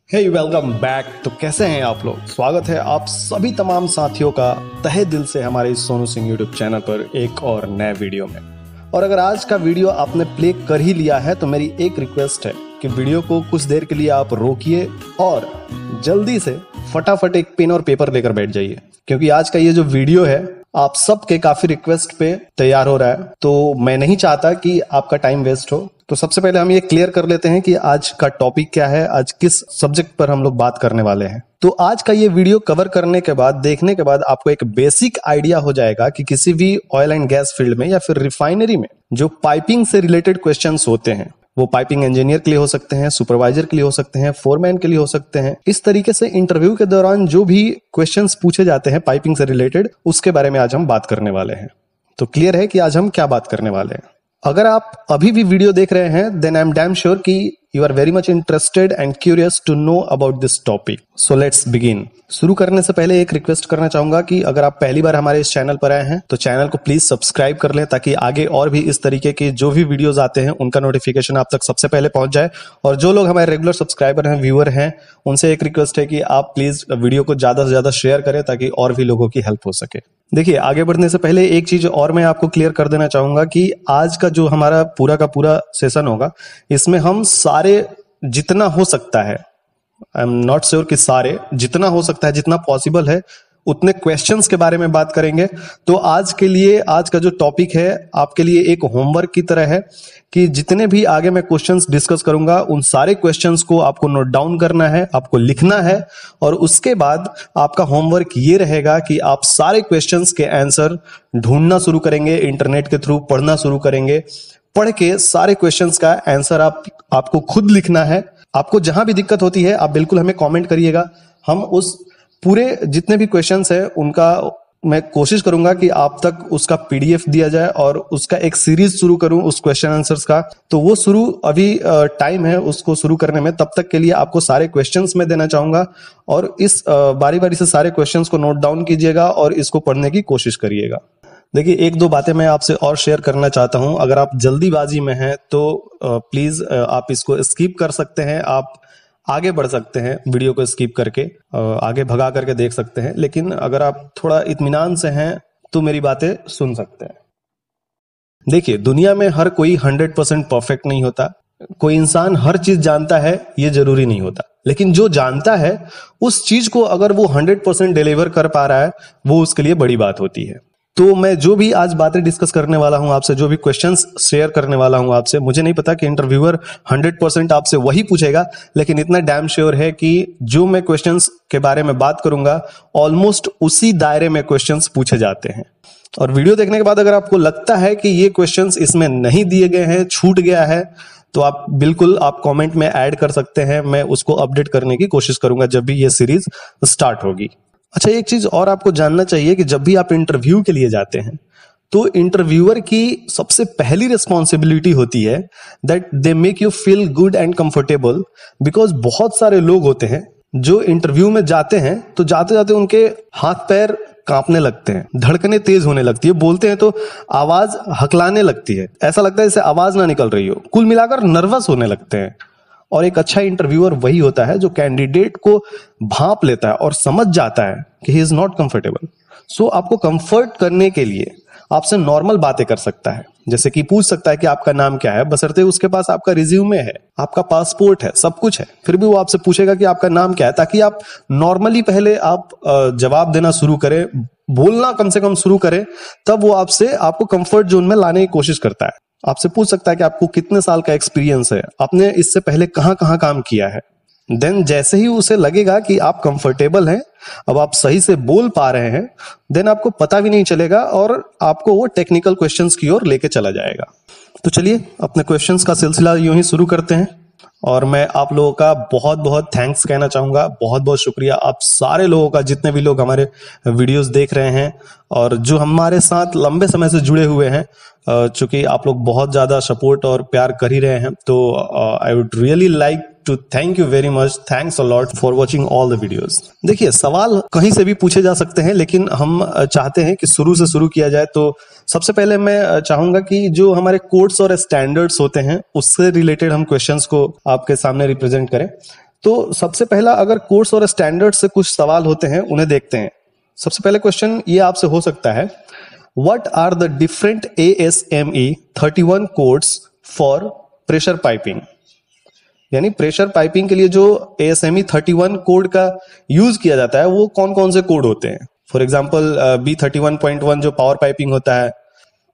हे welcome back. तो कैसे हैं आप लोग? स्वागत है आप सभी तमाम साथियों का तहे दिल से हमारे इस सोनू सिंह यूट्यूब चैनल पर एक और नए वीडियो में। और अगर आज का वीडियो आपने प्ले कर ही लिया है तो मेरी एक रिक्वेस्ट है कि वीडियो को कुछ देर के लिए आप रोकिए और जल्दी से फटाफट एक पेन और पेपर लेकर बैठ जाइए, क्योंकि आज का ये जो वीडियो है आप सबके काफी रिक्वेस्ट पे तैयार हो रहा है। तो मैं नहीं चाहता कि आपका टाइम वेस्ट हो। तो सबसे पहले हम ये क्लियर कर लेते हैं कि आज का टॉपिक क्या है, आज किस सब्जेक्ट पर हम लोग बात करने वाले हैं। तो आज का ये वीडियो कवर करने के बाद, देखने के बाद आपको एक बेसिक आइडिया हो जाएगा कि किसी भी ऑयल एंड गैस फील्ड में या फिर रिफाइनरी में जो पाइपिंग से रिलेटेड क्वेश्चंस होते हैं, वो पाइपिंग इंजीनियर के लिए हो सकते हैं, सुपरवाइजर के लिए हो सकते हैं, फोरमैन के लिए हो सकते हैं। इस तरीके से इंटरव्यू के दौरान जो भी क्वेश्चंस पूछे जाते हैं पाइपिंग से रिलेटेड, उसके बारे में आज हम बात करने वाले हैं। तो क्लियर है कि आज हम क्या बात करने वाले हैं। अगर आप अभी भी वीडियो देख रहे हैं then I am damn sure कि you are very much interested and curious to know about this topic. So let's begin. शुरू करने से पहले एक रिक्वेस्ट करना चाहूंगा कि अगर आप पहली बार हमारे इस चैनल पर आए हैं तो चैनल को प्लीज सब्सक्राइब कर लें, ताकि आगे और भी इस तरीके के जो भी वीडियोस आते हैं उनका नोटिफिकेशन आप तक सबसे पहले पहुंच जाए। और जो लोग हमारे रेगुलर सब्सक्राइबर हैं, व्यूअर हैं, उनसे एक रिक्वेस्ट है कि आप प्लीज वीडियो को ज्यादा से ज्यादा शेयर करें ताकि और भी लोगों की हेल्प हो सके। देखिए, आगे बढ़ने से पहले एक चीज और मैं आपको क्लियर कर देना चाहूंगा कि आज का जो हमारा पूरा का पूरा सेशन होगा, इसमें हम सारे जितना हो सकता है, आई एम नॉट श्योर कि सारे, जितना हो सकता है, जितना पॉसिबल है उतने क्वेश्चंस के बारे में बात करेंगे। तो आज के लिए आज का जो टॉपिक है आपके लिए एक होमवर्क की तरह है कि जितने भी आगे मैं क्वेश्चंस डिस्कस करूंगा उन सारे क्वेश्चंस को आपको नोट डाउन करना है, आपको लिखना है, और उसके बाद आपका होमवर्क ये रहेगा कि आप सारे क्वेश्चंस के आंसर ढूंढना शुरू करेंगे, इंटरनेट के थ्रू पढ़ना शुरू करेंगे। पढ़ के सारे क्वेश्चंस का आंसर आपको खुद लिखना है। आपको जहां भी दिक्कत होती है आप बिल्कुल हमें कमेंट करिएगा। हम उस पूरे जितने भी क्वेश्चंस है उनका मैं कोशिश करूंगा कि आप तक उसका पीडीएफ दिया जाए और उसका एक सीरीज शुरू करूं उस क्वेश्चन आंसर्स का। तो वो शुरू अभी टाइम है उसको शुरू करने में, तब तक के लिए आपको सारे क्वेश्चंस मैं देना चाहूंगा और इस बारी बारी से सारे क्वेश्चंस को नोट डाउन कीजिएगा और इसको पढ़ने की कोशिश करिएगा। देखिए, एक दो बातें मैं आपसे और शेयर करना चाहता हूं। अगर आप जल्दीबाजी में हैं तो प्लीज आप इसको स्किप कर सकते हैं, आप आगे बढ़ सकते हैं, वीडियो को स्किप करके आगे भगा करके देख सकते हैं। लेकिन अगर आप थोड़ा इत्मीनान से हैं तो मेरी बातें सुन सकते हैं। देखिए, दुनिया में हर कोई 100% परफेक्ट नहीं होता। कोई इंसान हर चीज जानता है ये जरूरी नहीं होता, लेकिन जो जानता है उस चीज को अगर वो 100% डिलीवर कर पा रहा है वो उसके लिए बड़ी बात होती है। तो मैं जो भी आज बातें डिस्कस करने वाला हूं आपसे, जो भी क्वेश्चंस शेयर करने वाला हूं आपसे, मुझे नहीं पता कि इंटरव्यूअर 100% आपसे वही पूछेगा, लेकिन इतना डैम श्योर है कि जो मैं क्वेश्चंस के बारे में बात करूंगा ऑलमोस्ट उसी दायरे में क्वेश्चंस पूछे जाते हैं। और वीडियो देखने के बाद अगर आपको लगता है कि ये क्वेश्चंस इसमें नहीं दिए गए हैं, छूट गया है, तो आप बिल्कुल आप कमेंट में ऐड कर सकते हैं। मैं उसको अपडेट करने की कोशिश करूंगा जब भी ये सीरीज स्टार्ट होगी। अच्छा, एक चीज और आपको जानना चाहिए कि जब भी आप इंटरव्यू के लिए जाते हैं तो इंटरव्यूअर की सबसे पहली रिस्पॉन्सिबिलिटी होती है that they make you feel good and comfortable. Because बहुत सारे लोग होते हैं जो इंटरव्यू में जाते हैं तो जाते जाते उनके हाथ पैर कांपने लगते हैं, धड़कनें तेज होने लगती है, बोलते हैं तो आवाज हकलाने लगती है, ऐसा लगता है जैसे आवाज ना निकल रही हो, कुल मिलाकर नर्वस होने लगते हैं। और एक अच्छा इंटरव्यूअर वही होता है जो कैंडिडेट को भांप लेता है और समझ जाता है कि ही इज नॉट कंफर्टेबल। सो आपको कंफर्ट करने के लिए आपसे नॉर्मल बातें कर सकता है, जैसे कि पूछ सकता है कि आपका नाम क्या है, बशर्ते उसके पास आपका रिज्यूमे है, आपका पासपोर्ट है, सब कुछ है, फिर भी वो आपसे पूछेगा कि आपका नाम क्या है, ताकि आप नॉर्मली पहले आप जवाब देना शुरू करें, बोलना कम से कम शुरू करें, तब वो आपको कंफर्ट जोन में लाने की कोशिश करता है। आपसे पूछ सकता है कि आपको कितने साल का एक्सपीरियंस है, आपने इससे पहले कहां कहां काम किया है। देन जैसे ही उसे लगेगा कि आप कंफर्टेबल हैं, अब आप सही से बोल पा रहे हैं, देन आपको पता भी नहीं चलेगा और आपको वो टेक्निकल क्वेश्चंस की ओर लेके चला जाएगा। तो चलिए अपने क्वेश्चंस का सिलसिला यूं ही शुरू करते हैं। और मैं आप लोगों का बहुत बहुत थैंक्स कहना चाहूंगा, बहुत बहुत शुक्रिया आप सारे लोगों का, जितने भी लोग हमारे वीडियोस देख रहे हैं और जो हमारे साथ लंबे समय से जुड़े हुए हैं। चूंकि आप लोग बहुत ज्यादा सपोर्ट और प्यार कर ही रहे हैं, तो I would really like to thank you very much, thanks a lot for watching all the videos. देखिए, सवाल कहीं से भी पूछे जा सकते हैं, लेकिन हम चाहते हैं कि शुरू से शुरू किया जाए। तो सबसे पहले मैं चाहूंगा कि जो हमारे कोड्स और स्टैंडर्ड्स होते हैं उससे रिलेटेड हम क्वेश्चंस को आपके सामने रिप्रेजेंट करें। तो सबसे पहला अगर कोर्स और स्टैंडर्ड से कुछ सवाल होते हैं उन्हें देखते हैं। सबसे पहले क्वेश्चन ये आपसे हो सकता है, what are the different ASME 31 codes for pressure piping. यानी प्रेशर पाइपिंग के लिए जो ASME 31 कोड का यूज किया जाता है वो कौन कौन से कोड होते हैं। फॉर एग्जाम्पल B31.1 जो पावर पाइपिंग होता है,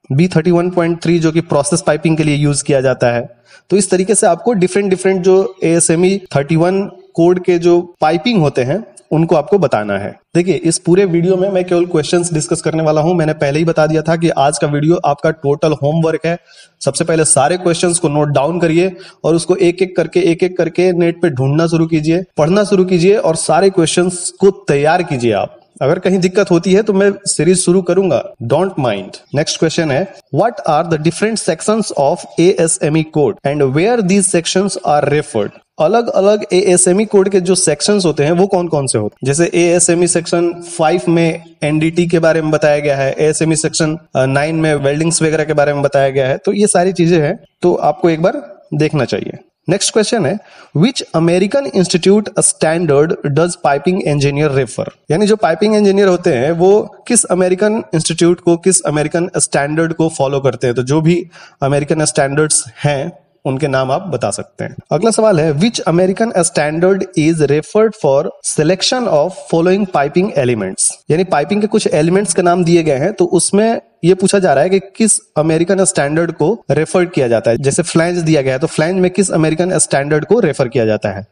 B31.3 जो कि प्रोसेस पाइपिंग के लिए यूज किया जाता है। तो इस तरीके से आपको डिफरेंट जो ASME 31 कोड के जो पाइपिंग होते हैं उनको आपको बताना है। देखिए, इस पूरे वीडियो में मैं केवल क्वेश्चंस डिस्कस करने वाला हूं। मैंने पहले ही बता दिया था कि आज का वीडियो आपका टोटल होमवर्क है। सबसे पहले सारे क्वेश्चंस को नोट डाउन करिए और उसको एक एक करके नेट पे ढूंढना शुरू कीजिए, पढ़ना शुरू कीजिए और सारे क्वेश्चंस को तैयार कीजिए आप। अगर कहीं दिक्कत होती है तो मैं सीरीज शुरू करूंगा, डोंट माइंड। नेक्स्ट क्वेश्चन है, what are the different sections of ASME code and where these sections are referred. अलग अलग ASME कोड के जो सेक्शंस होते हैं वो कौन कौन से होते हैं। जैसे ASME सेक्शन 5 में NDT के बारे में बताया गया है, ASME सेक्शन 9 में वेल्डिंग्स वगैरह के बारे में बताया गया है। तो ये सारी चीजें हैं, तो आपको एक बार देखना चाहिए। नेक्स्ट क्वेश्चन है, which American institute standard does piping engineer refer. यानी जो पाइपिंग इंजीनियर होते हैं वो किस अमेरिकन इंस्टीट्यूट को, किस अमेरिकन स्टैंडर्ड को फॉलो करते हैं। तो जो भी अमेरिकन स्टैंडर्ड्स हैं उनके नाम आप बता सकते हैं। अगला सवाल है, which American standard is referred for selection of following piping elements. यानी पाइपिंग के कुछ एलिमेंट्स के नाम दिए गए हैं, तो उसमें ये पूछा जा रहा है कि किस अमेरिकन स्टैंडर्ड को रेफर किया जाता है। जैसे फ्लैंज दिया गया है तो फ्लैंज में किस अमेरिकन स्टैंडर्ड को रेफर किया जाता है।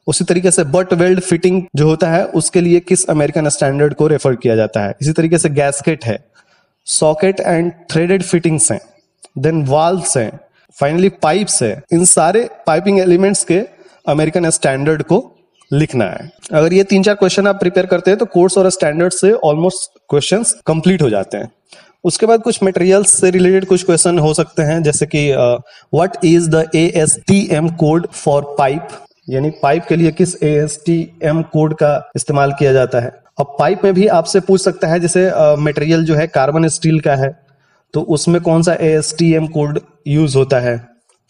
उसी तरीके से बट वेल्ड फिटिंग जो होता है उसके लिए किस अमेरिकन स्टैंडर्ड को रेफर किया जाता है। इसी तरीके से गैस्केट है, सॉकेट एंड थ्रेडेड फिटिंग्स हैं, देन वाल्व्स हैं, फाइनली पाइप्स है। इन सारे पाइपिंग एलिमेंट्स के अमेरिकन स्टैंडर्ड को लिखना है। अगर ये 3-4 क्वेश्चन आप प्रिपेयर करते हैं तो कोर्स और स्टैंडर्ड से ऑलमोस्ट क्वेश्चंस कंप्लीट हो जाते हैं। उसके बाद कुछ मटेरियल्स से रिलेटेड कुछ क्वेश्चन हो सकते हैं, जैसे कि what is the ASTM code for pipe. यानी पाइप के लिए किस ASTM कोड का इस्तेमाल किया जाता है। अब पाइप में भी आपसे पूछ सकता है, जैसे मटेरियल जो है कार्बन स्टील का है तो उसमें कौन सा ASTM कोड यूज होता है।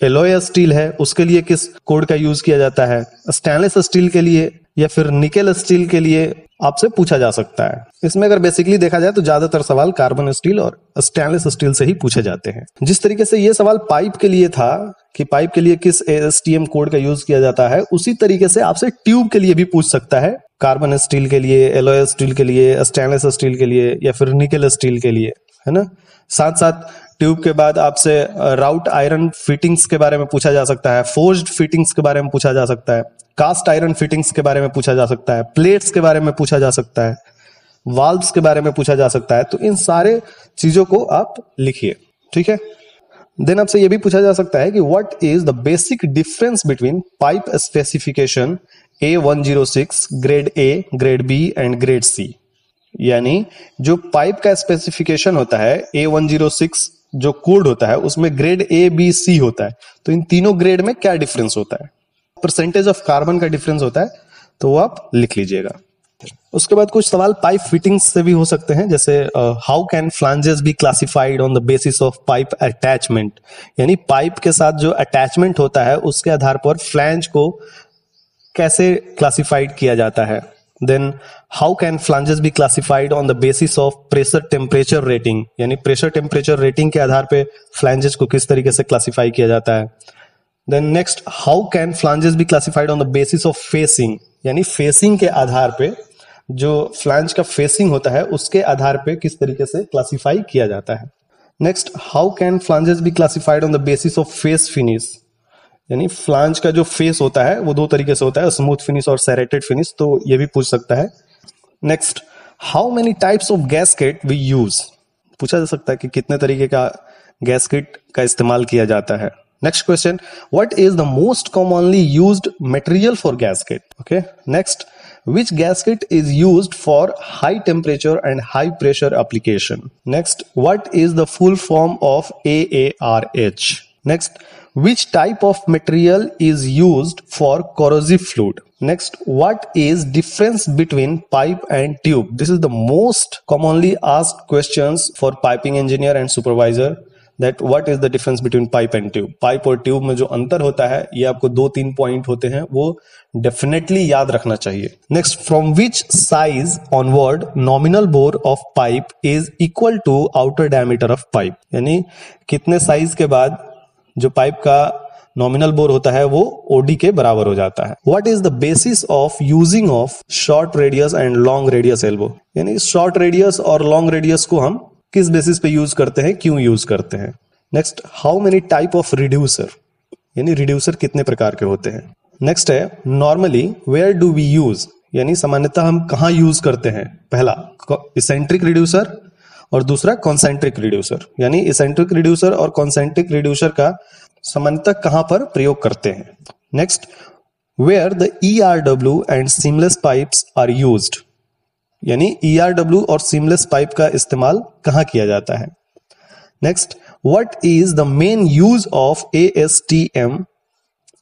एलॉय स्टील है, उसके लिए किस कोड का यूज किया जाता है। स्टेनलेस स्टील के लिए या फिर निकेल स्टील के लिए आपसे पूछा जा सकता है। इसमें अगर बेसिकली देखा जाए तो ज्यादातर सवाल कार्बन स्टील और स्टेनलेस स्टील से ही पूछे जाते हैं। जिस तरीके से ये सवाल पाइप के लिए था कि पाइप के लिए किस ASTM कोड का यूज किया जाता है, उसी तरीके से आपसे ट्यूब के लिए भी पूछ सकता है। कार्बन स्टील के लिए, एलॉय स्टील के लिए, स्टेनलेस स्टील के लिए या फिर निकेल स्टील के लिए, है ना। साथ साथ ट्यूब के बाद आपसे राउट आयरन फिटिंग्स के बारे में पूछा जा सकता है, फोर्ज्ड फिटिंग्स के बारे में पूछा जा सकता है, कास्ट आयरन फिटिंग्स के बारे में पूछा जा सकता है, प्लेट्स के बारे में पूछा जा सकता है, वाल्व्स के बारे में पूछा जा सकता है। तो इन सारे चीजों को आप लिखिए, ठीक है। देन आपसे यह भी पूछा जा सकता है कि what is the basic difference between pipe specification A106 grade A, grade B and grade C। यानी जो पाइप का स्पेसिफिकेशन होता है A106 जो कोड होता है उसमें ग्रेड A, B, C होता है। तो इन तीनों ग्रेड में क्या डिफरेंस होता है, परसेंटेज ऑफ कार्बन का डिफरेंस होता है, तो वो आप लिख लीजिएगा। उसके बाद कुछ सवाल पाइप फिटिंग्स से भी हो सकते हैं, जैसे how can flanges be classified on the basis of pipe attachment. यानी पाइप के साथ जो अटैचमेंट होता है उसके आधार पर फ्लैंज को कैसे क्लासिफाइड किया जाता है। Then how can flanges be classified on the basis of pressure temperature rating. यानी प्रेशर टेम्परेचर रेटिंग के आधार पे फ्लैंजेस को किस तरीके से क्लासिफाई किया जाता है। Then next, how can flanges be classified on the basis of facing. यानी फेसिंग के आधार पे, जो फ्लैंज का फेसिंग होता है उसके आधार पे किस तरीके से क्लासिफाई किया जाता है। Next, how can flanges be classified on the basis of face finish. यानी फ्लांज का जो फेस होता है वो 2 तरीके से होता है, स्मूथ फिनिश और सेरेटेड फिनिश, तो ये भी पूछ सकता है। Next, how many types of gasket we use. पूछा जा सकता है कि कितने तरीके का गैस्केट का इस्तेमाल किया जाता है। Next question, what is the most commonly used material for gasket. Okay. Next, which gasket is used for high temperature and high pressure application. Next, what is the full form of AARH? Next, which type of material is used for corrosive fluid? Next, what is difference between pipe and tube? This is the most commonly asked questions for piping engineer and supervisor. That what is the difference between pipe and tube. Pipe और tube में जो अंतर होता है, ये आपको 2-3 point होते हैं, वो डेफिनेटली याद रखना चाहिए। Next, from which size onward nominal bore of pipe is equal to outer diameter of pipe, यानी कितने साइज के बाद जो पाइप का नॉमिनल बोर होता है वो ओडी के बराबर हो जाता है। What is the basis of using of short radius and long radius elbow, यानी शॉर्ट रेडियस और लॉन्ग रेडियस को हम किस बेसिस पे यूज करते हैं, क्यों यूज करते हैं। Next, how many type of reducer, यानी रिड्यूसर कितने प्रकार के होते हैं। नेक्स्ट है normally where do we use, यानी सामान्यतः हम कहाँ यूज करते हैं। पहला इसेंट्रिक रिड्यूसर और दूसरा कॉन्सेंट्रिक रिड्यूसर, यानी इसेंट्रिक रिड्यूसर और कॉन्सेंट्रिक रिड्यूसर का सामान्यतः कहां पर प्रयोग करते हैं। Next, where the ERW and seamless pipes are used, यानी ERW और सीमलेस पाइप का इस्तेमाल कहां किया जाता है। Next, what is the main use of ASTM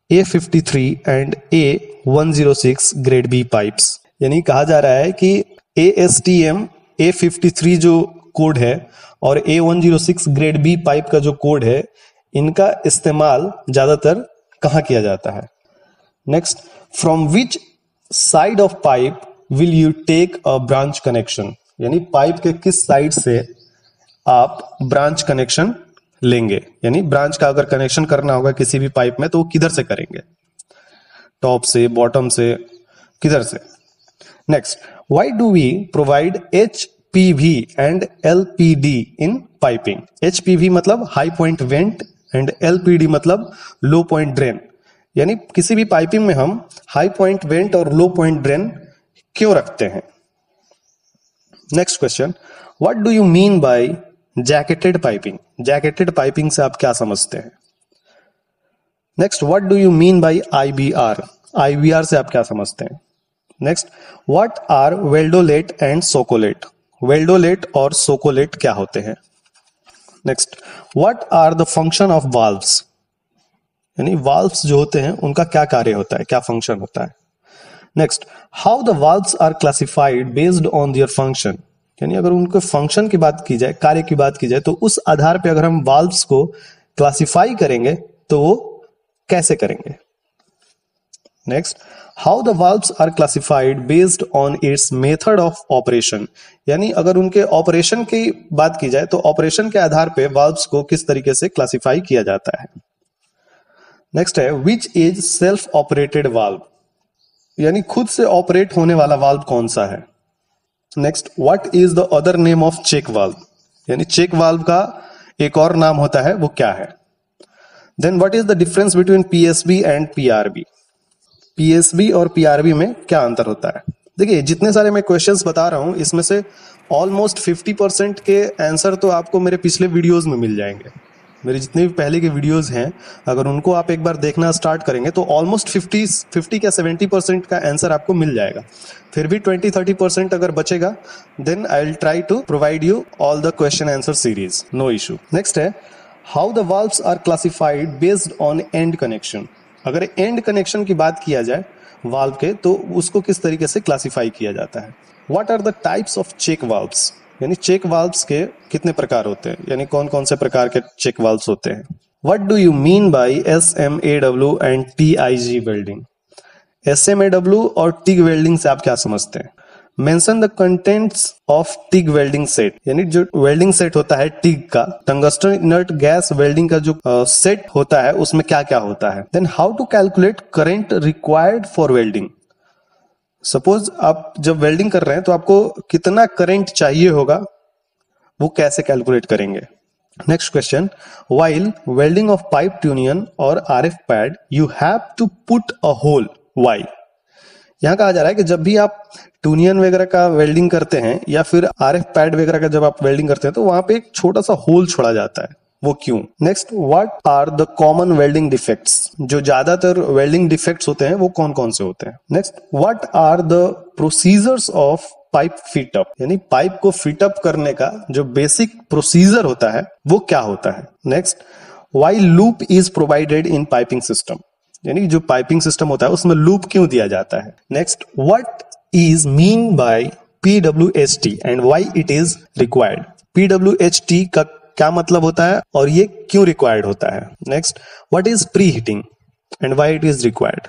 A53 and A106 grade B pipes, यानी कहा जा रहा है कि ASTM A53 जो कोड है और A106 ग्रेड बी पाइप का जो कोड है, इनका इस्तेमाल ज्यादातर कहां किया जाता है। Next, from which side of pipe will you take a branch connection, यानी पाइप के किस साइड से आप ब्रांच कनेक्शन लेंगे, यानी ब्रांच का अगर कनेक्शन करना होगा किसी भी पाइप में तो वो किधर से करेंगे, टॉप से, बॉटम से, किधर से। Next, why do we provide HPV and LPD in piping. HPV मतलब high point vent and LPD मतलब लो पॉइंट ड्रेन, यानी किसी भी पाइपिंग में हम हाई पॉइंट वेंट और लो पॉइंट ड्रेन क्यों रखते हैं। Next question, what do you mean by jacketed piping. Jacketed piping से आप क्या समझते हैं। Next, what do you mean by IBR। IBR से आप क्या समझते हैं। Next, what are weldolet and sockolet. Weldolet और सोकोलेट क्या होते हैं। Next, what are the function of valves, यानी वाल्व्स जो होते हैं उनका क्या कार्य होता है, क्या फंक्शन होता है। Next, how the valves are classified based on their function, यानी अगर उनके फंक्शन की बात की जाए, कार्य की बात की जाए, तो उस आधार पे अगर हम वाल्व्स को क्लासिफाई करेंगे तो वो कैसे करेंगे। Next, how the valves are classified based on its method of operation, यानी अगर उनके ऑपरेशन की बात की जाए तो ऑपरेशन के आधार पे वाल्व्स को किस तरीके से क्लासिफाई किया जाता है। नेक्स्ट है which is self operated valve, यानी खुद से ऑपरेट होने वाला वाल्व कौन सा है। Next, what is the other name of check valve, यानी चेक वाल्व का एक और नाम होता है, वो क्या है। Then what is the difference between PSB and PRB। PSB और PRB में क्या अंतर होता है। देखिए, जितने सारे मैं क्वेश्चंस बता रहा हूं इसमें से ऑलमोस्ट 50% के आंसर तो आपको मेरे पिछले वीडियोस में मिल जाएंगे। मेरे जितने भी पहले के वीडियोस हैं, अगर उनको आप एक बार देखना स्टार्ट करेंगे तो ऑलमोस्ट 50 या 70% का आंसर आपको मिल जाएगा। फिर भी 20-30% अगर बचेगा, then I will try to provide you all the question answer series, no issue. Next है how the valves are classified based on end connection. अगर एंड कनेक्शन की बात किया जाए वाल्व के, तो उसको किस तरीके से क्लासिफाई किया जाता है। What are the types of check valves, यानी चेक वाल्व्स के कितने प्रकार होते हैं, यानी कौन कौन से प्रकार के चेक वाल्व्स होते हैं। What do you mean bye SMAW and TIG welding. SMAW और TIG वेल्डिंग से आप क्या समझते हैं। Mention the contents of TIG welding set, यानी जो वेल्डिंग सेट होता है TIG का, टंगस्टन इनर्ट गैस वेल्डिंग का जो सेट होता है उसमें क्या क्या होता है। Then how to calculate current required for welding. Suppose आप जब वेल्डिंग कर रहे हैं तो आपको कितना करंट चाहिए होगा, वो कैसे कैलकुलेट करेंगे। Next question, while welding of pipe trunnion और RF pad you have to put a hole. Why, यहां कहा जा रहा है कि जब भी आप ट्यूनियन वगैरह का वेल्डिंग करते हैं या फिर RF पैड वगैरह का जब आप वेल्डिंग करते हैं तो वहां पे एक छोटा सा होल छोड़ा जाता है, वो क्यों। Next, what are the common welding defects, जो ज्यादातर वेल्डिंग डिफेक्ट्स होते हैं वो कौन कौन से होते हैं। Next, what are the procedures of pipe fit up, यानी पाइप को फिट अप करने का जो बेसिक प्रोसीजर होता है वो क्या होता है। Next, why loop is provided in piping system, यानी जो पाइपिंग सिस्टम होता है उसमें लूप क्यों दिया जाता है। Next, what is mean by PWHT and why it is required. PWHT का क्या मतलब होता है और ये क्यों रिक्वायर्ड होता है। Next, what is pre heating and why it is required,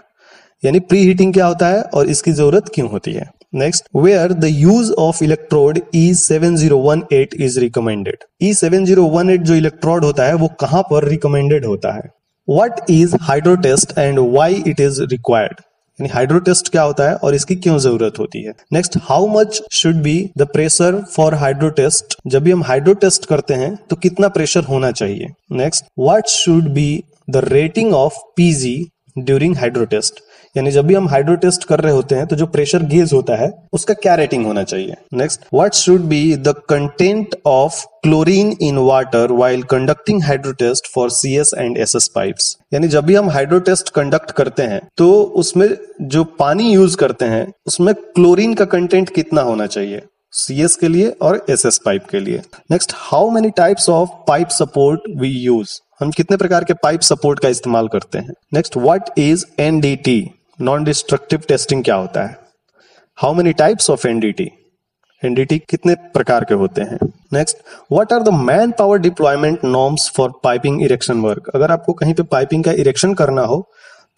यानी प्री हीटिंग क्या होता है और इसकी जरूरत क्यों होती है। Next, where the use of electrode E7018 is recommended. E7018 जो इलेक्ट्रोड होता है वो कहां पर रिकमेंडेड होता है। What is hydro test and why it is required, यानी हाइड्रो टेस्ट क्या होता है और इसकी क्यों जरूरत होती है। Next, how much should be the pressure for hydro test, जब भी हम हाइड्रो टेस्ट करते हैं तो कितना प्रेशर होना चाहिए। Next, what should be the rating of PG during hydro test, यानी जब भी हम हाइड्रो टेस्ट कर रहे होते हैं तो जो प्रेशर गेज होता है उसका क्या रेटिंग होना चाहिए। Next, what should be the content of chlorine in water while conducting hydro test for CS and SS pipes, यानी जब भी हम हाइड्रो टेस्ट कंडक्ट करते हैं तो उसमें जो पानी यूज करते हैं उसमें क्लोरीन का कंटेंट कितना होना चाहिए CS के लिए और SS पाइप के लिए। Next, how many types of pipe support we use, हम कितने प्रकार के पाइप सपोर्ट का इस्तेमाल करते हैं। Next, what is NDT, non destructive testing क्या होता है। How many types of NDT कितने प्रकार के होते हैं। Next, what are the manpower deployment norms for piping erection work, अगर आपको कहीं पे पाइपिंग का इरेक्शन करना हो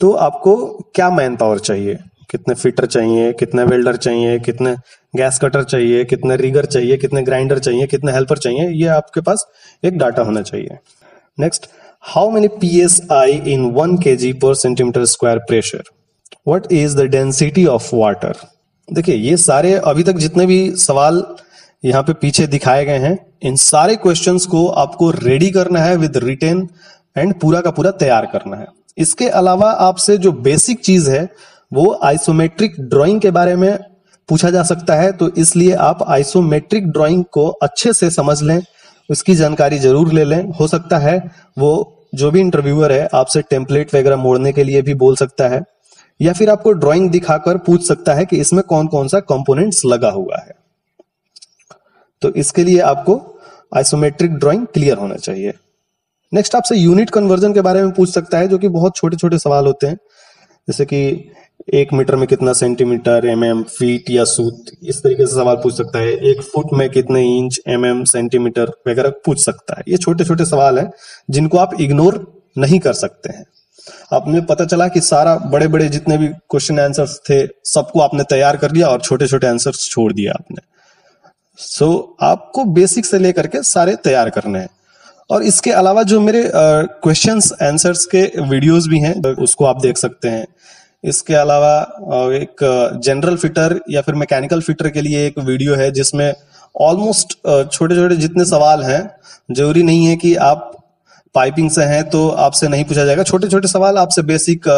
तो आपको क्या मैन पावर चाहिए, कितने फिटर चाहिए, कितने वेल्डर चाहिए, कितने गैस कटर चाहिए, कितने रिगर चाहिए, कितने ग्राइंडर चाहिए, कितने हेल्पर चाहिए, ये आपके पास एक डाटा होना चाहिए। Next, how many PSI in 1 kg पर centimetre square pressure, what is the density of water. देखिए ये सारे अभी तक जितने भी सवाल यहाँ पे पीछे दिखाए गए हैं इन सारे क्वेश्चंस को आपको रेडी करना है विद रिटेन एंड पूरा का पूरा तैयार करना है। इसके अलावा आपसे जो बेसिक चीज है वो आइसोमेट्रिक ड्राइंग के बारे में पूछा जा सकता है, तो इसलिए आप आइसोमेट्रिक ड्राइंग को अच्छे से समझ लें, उसकी जानकारी जरूर ले लें। हो सकता है वो जो भी इंटरव्यूअर है आपसे टेम्पलेट वगैरह मोड़ने के लिए भी बोल सकता है या फिर आपको ड्राइंग दिखाकर पूछ सकता है कि इसमें कौन कौन सा कंपोनेंट्स लगा हुआ है। तो इसके लिए आपको आइसोमेट्रिक ड्राइंग क्लियर होना चाहिए। नेक्स्ट, आपसे यूनिट कन्वर्जन के बारे में पूछ सकता है, जो कि बहुत छोटे छोटे सवाल होते हैं, जैसे कि 1 मीटर में कितना सेंटीमीटर, mm, फीट या सूत, इस तरीके से सवाल पूछ सकता है। 1 फुट में कितने इंच, mm, सेंटीमीटर वगैरह पूछ सकता है। ये छोटे छोटे सवाल हैं जिनको आप इग्नोर नहीं कर सकते हैं। आपने पता चला कि सारा बड़े बड़े जितने भी क्वेश्चन आंसर्स थे सबको आपने तैयार कर लिया और छोटे छोटे आंसर्स छोड़ दिया आपने। सो आपको बेसिक से लेकर के सारे तैयार करने हैं। और इसके अलावा जो मेरे क्वेश्चंस आंसर्स के वीडियोस भी हैं उसको आप देख सकते हैं। इसके अलावा एक जनरल फिटर या फिर मैकेनिकल फिटर के लिए एक वीडियो है जिसमें ऑलमोस्ट छोटे छोटे जितने सवाल हैं, जरूरी नहीं है कि आप पाइपिंग से हैं तो आपसे नहीं पूछा जाएगा। छोटे छोटे सवाल आपसे बेसिक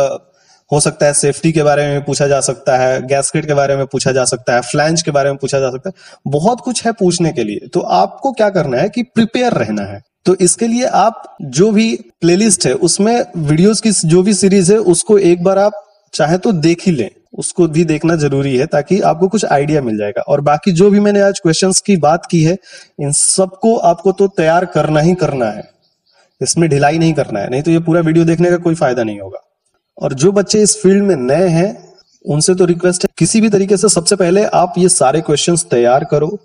हो सकता है, सेफ्टी के बारे में पूछा जा सकता है, गैस्केट के बारे में पूछा जा सकता है, फ्लैंज के बारे में पूछा जा सकता है, बहुत कुछ है पूछने के लिए। तो आपको क्या करना है कि प्रिपेयर रहना है। तो इसके लिए आप जो भी प्लेलिस्ट है उसमें वीडियोस की जो भी सीरीज है उसको एक बार आप चाहे तो देख ही लें, उसको भी देखना जरूरी है ताकि आपको कुछ आइडिया मिल जाएगा। और बाकी जो भी मैंने आज क्वेश्चंस की बात की है इन सबको आपको तो तैयार करना ही करना है, इसमें ढिलाई नहीं करना है, नहीं तो ये पूरा वीडियो देखने का कोई फायदा नहीं होगा। और जो बच्चे इस फील्ड में नए हैं उनसे तो रिक्वेस्ट है किसी भी तरीके से सबसे पहले आप ये सारे क्वेश्चंस तैयार करो।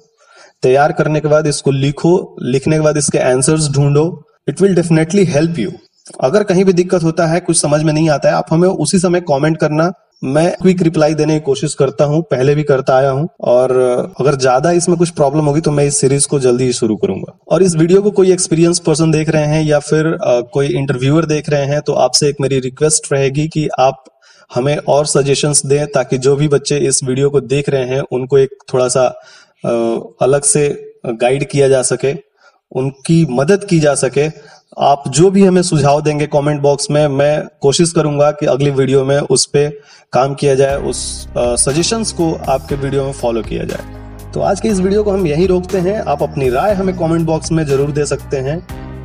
तैयार करने के बाद इसको लिखो, लिखने के बाद इसके आंसर्स ढूंढो। It will definitely help you. अगर कहीं भी दिक्कत होता है, कुछ समझ में नहीं आता है, आप हमें उसी समय कमेंट करना, मैं क्विक रिप्लाई देने की कोशिश करता हूं, पहले भी करता आया हूं। और अगर ज्यादा इसमें कुछ प्रॉब्लम होगी तो मैं इस सीरीज को जल्दी ही शुरू करूंगा। और इस वीडियो को कोई एक्सपीरियंस पर्सन देख रहे हैं या फिर कोई इंटरव्यूअर देख रहे हैं तो आपसे एक मेरी रिक्वेस्ट रहेगी कि आप हमें और सजेशंस दें ताकि जो भी बच्चे इस वीडियो को देख रहे हैं उनको एक थोड़ा सा अलग से गाइड किया जा सके, उनकी मदद की जा सके। आप जो भी हमें सुझाव देंगे कमेंट बॉक्स में, मैं कोशिश करूंगा कि अगली वीडियो में उस पे काम किया जाए, उस सजेशंस को आपके वीडियो में फॉलो किया जाए। तो आज के इस वीडियो को हम यहीं रोकते हैं। आप अपनी राय हमें कमेंट बॉक्स में जरूर दे सकते हैं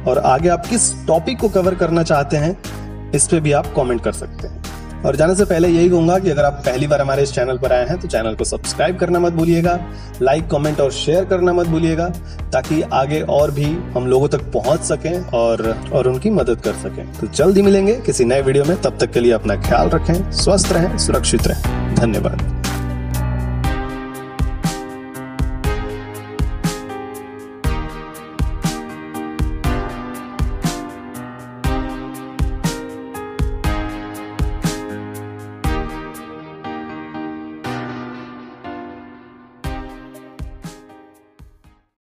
और आगे आप किस टॉपिक को कवर करना चाहते हैं इस पे भी आप कमेंट कर सकते हैं। और जाने से पहले यही कहूंगा कि अगर आप पहली बार हमारे इस चैनल पर आए हैं तो चैनल को सब्सक्राइब करना मत भूलिएगा, लाइक कमेंट और शेयर करना मत भूलिएगा ताकि आगे और भी हम लोगों तक पहुंच सकें और उनकी मदद कर सकें। तो जल्दी मिलेंगे किसी नए वीडियो में, तब तक के लिए अपना ख्याल रखें, स्वस्थ रहें, सुरक्षित रहें। धन्यवाद।